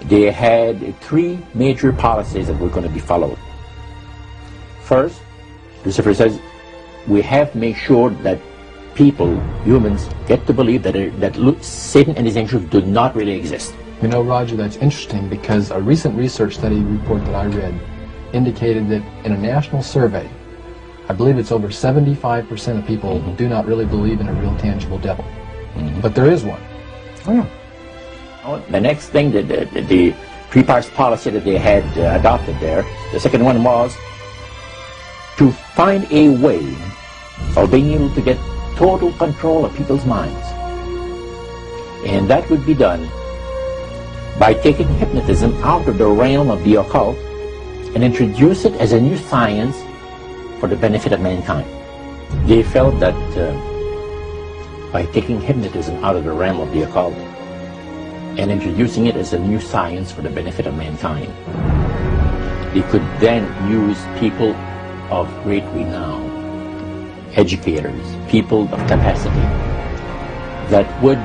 they had three major policies that were going to be followed. First, Lucifer says, we have to make sure that people, humans, get to believe that Satan and his angels do not really exist. You know, Roger, that's interesting because a recent research study report that I read indicated that in a national survey, I believe it's over 75% of people do not really believe in a real tangible devil. But there is one. Oh, yeah. The next thing, the three-parts policy that they had adopted there, the second one was to find a way of being able to get total control of people's minds. And that would be done by taking hypnotism out of the realm of the occult and introduce it as a new science for the benefit of mankind. They felt that by taking hypnotism out of the realm of the occult and introducing it as a new science for the benefit of mankind, they could then use people of great renown, educators, people of capacity, that would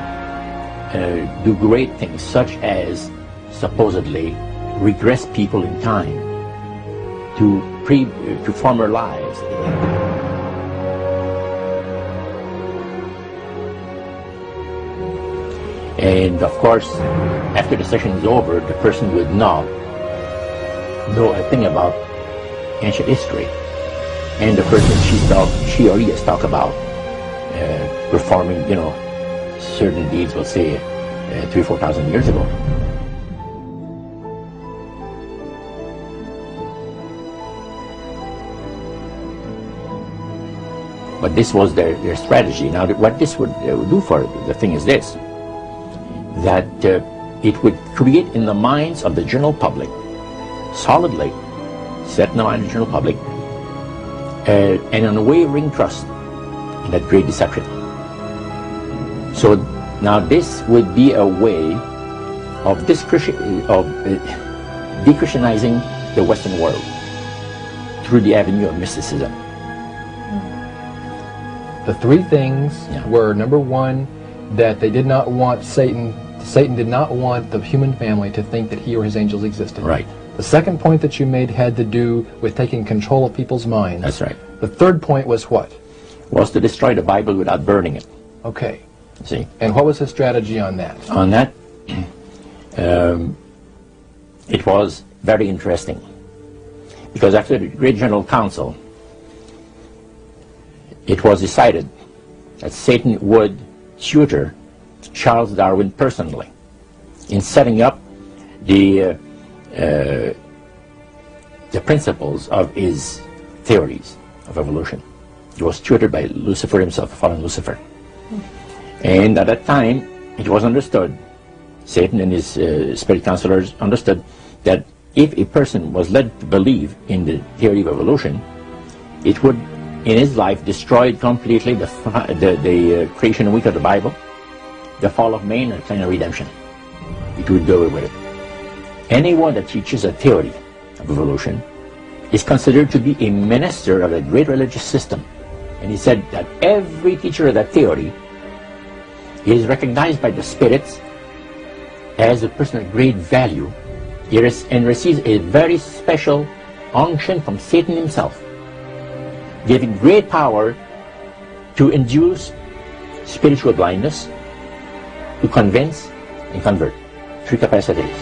do great things, such as supposedly regress people in time to former lives. And of course, after the session is over, the person would not know a thing about ancient history. And the person she or he has talked about performing, certain deeds, we'll say, 3,000 or 4,000 years ago. But this was their strategy. Now, what this would do for the thing is this, that it would create in the minds of the general public, solidly set in the mind of the general public, an unwavering trust in that great deception. So now this would be a way of de-Christianizing the Western world through the avenue of mysticism. The three things were, number one, that they did not want Satan did not want the human family to think that he or his angels existed. Right. The second point that you made had to do with taking control of people's minds. That's right. The third point was what? Was to destroy the Bible without burning it. Okay. See? And what was his strategy on that? On that, it was very interesting. Because after the Great General Council, it was decided that Satan would tutor Charles Darwin personally in setting up the principles of his theories of evolution. He was tutored by Lucifer himself, fallen Lucifer. And at that time, it was understood, Satan and his spirit counselors understood, that if a person was led to believe in the theory of evolution, it would, in his life, destroy completely the creation week of the Bible, the fall of man, and the plan of redemption. It would do away with it. Anyone that teaches a theory of evolution is considered to be a minister of a great religious system. And he said that every teacher of that theory is recognized by the spirits as a person of great value and receives a very special unction from Satan himself, giving great power to induce spiritual blindness, to convince and convert. Three capacities.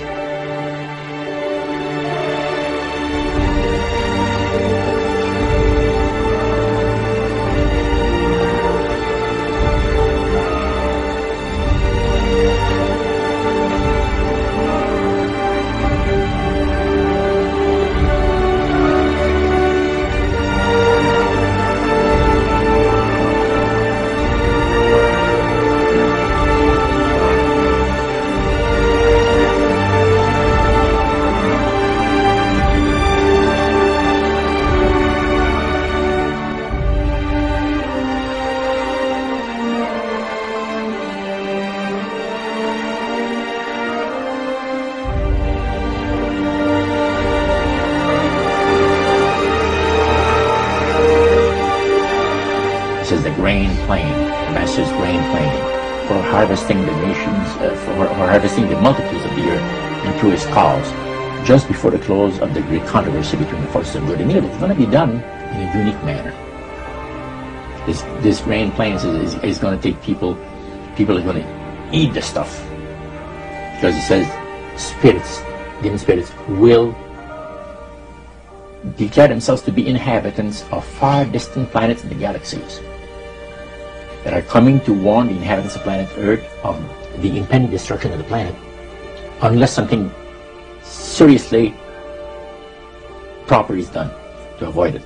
Harvesting the nations, for harvesting the multitudes of the earth. and through his cause just before the close of the great controversy between the forces of good and evil. It's going to be done in a unique manner. This rain plains is going to take people are going to eat the stuff, because it says spirits, demon spirits, will declare themselves to be inhabitants of far distant planets in the galaxies that are coming to warn the inhabitants of planet Earth of the impending destruction of the planet unless something seriously proper is done to avoid it.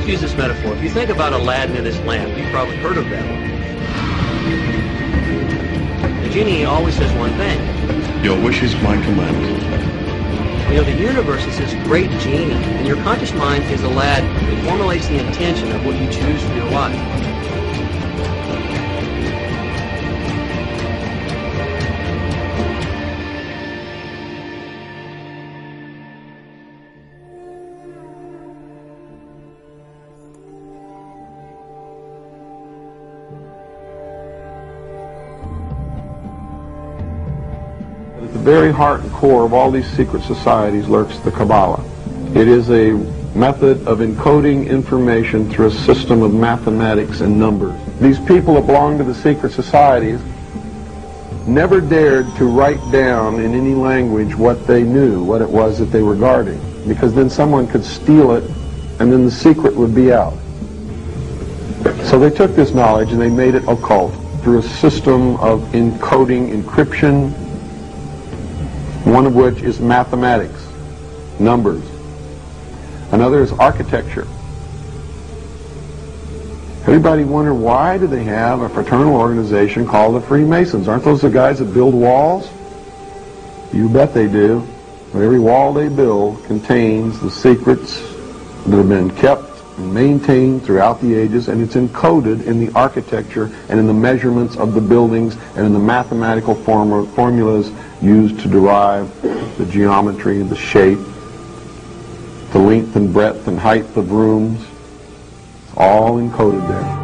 Use this metaphor. If you think about Aladdin and his lamp, you've probably heard of that one. The genie always says one thing. Your wish is my command. You know, the universe is this great genie, and your conscious mind is Aladdin. It formulates the intention of what you choose for your life. At the very heart and core of all these secret societies lurks the Kabbalah. It is a method of encoding information through a system of mathematics and numbers. These people that belong to the secret societies never dared to write down in any language what they knew, what it was that they were guarding, because then someone could steal it and then the secret would be out. So they took this knowledge and they made it occult through a system of encoding, encryption, one of which is mathematics, numbers. Another is architecture. Everybody wonder, why do they have a fraternal organization called the Freemasons? Aren't those the guys that build walls? You bet they do. But every wall they build contains the secrets that have been kept and maintained throughout the ages, and it's encoded in the architecture and in the measurements of the buildings and in the mathematical formulas used to derive the geometry and the shape, the length and breadth and height of rooms. It's all encoded there.